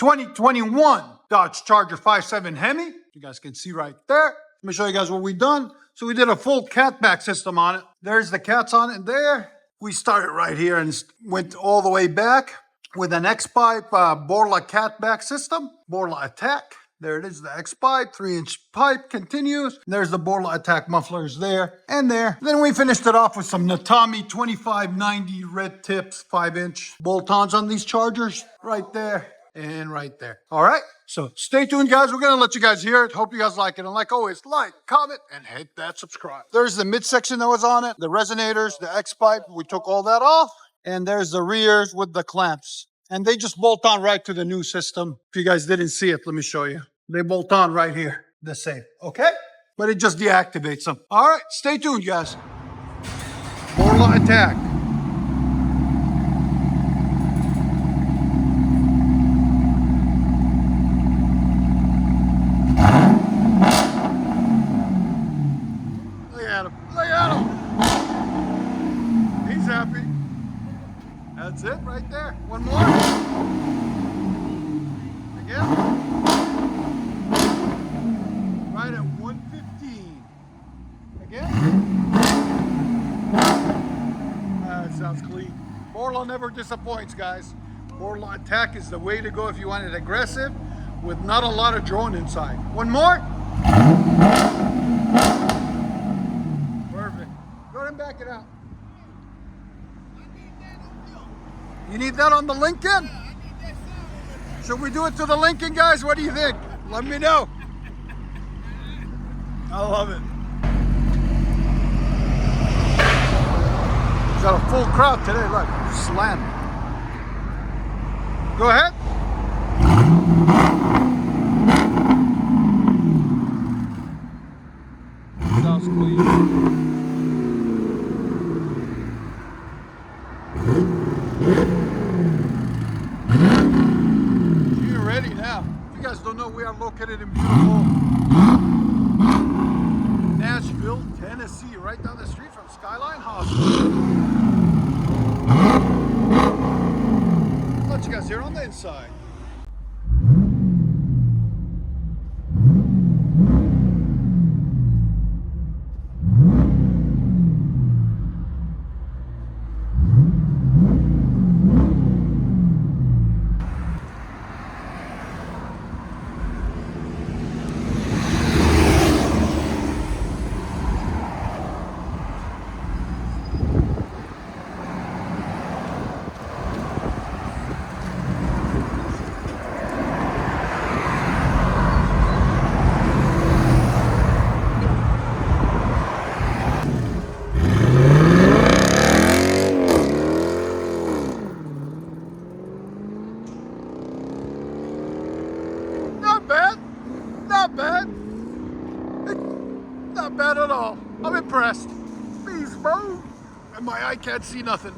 2021 Dodge Charger 5.7 HEMI. You guys can see right there. Let me show you guys what we done. So we did a full catback system on it. There's the cats on it there. We started right here and went all the way back with an X-pipe Borla catback system, Borla ATAK. There it is, the X-pipe, 3-inch pipe continues. There's the Borla ATAK mufflers there and there. Then we finished it off with some NETAMI 2590 red tips, 5-inch bolt-ons on these chargers right there and right there. All right, so stay tuned, guys. We're gonna let you guys hear it. Hope you guys like it. And like always, like, comment, and hit that subscribe. There's the midsection that was on it, the resonators, the X-pipe. We took all that off. And there's the rears with the clamps. And they just bolt on right to the new system. If you guys didn't see it, let me show you. They bolt on right here, the same, okay? But it just deactivates them. All right, stay tuned, guys. Borla ATAK. Look at him, look at him. He's happy. That's it right there. One more. Again. Right at 115. Again. That sounds clean. Borla never disappoints, guys. Borla ATAK is the way to go if you want it aggressive with not a lot of drone inside. One more. Perfect. Go ahead and back it out. You need that on the Lincoln? Should we do it to the Lincoln, guys? What do you think? Let me know. I love it. We've got a full crowd today. Look, slam. Go ahead. Sounds clean. You're ready now. If you guys don't know, we are located in beautiful Nashville, Tennessee, right down the street from Skyline Hospital. Let you guys hear on the inside. Not bad. Not bad at all. I'm impressed. Beast mode. And my eye can't see nothing.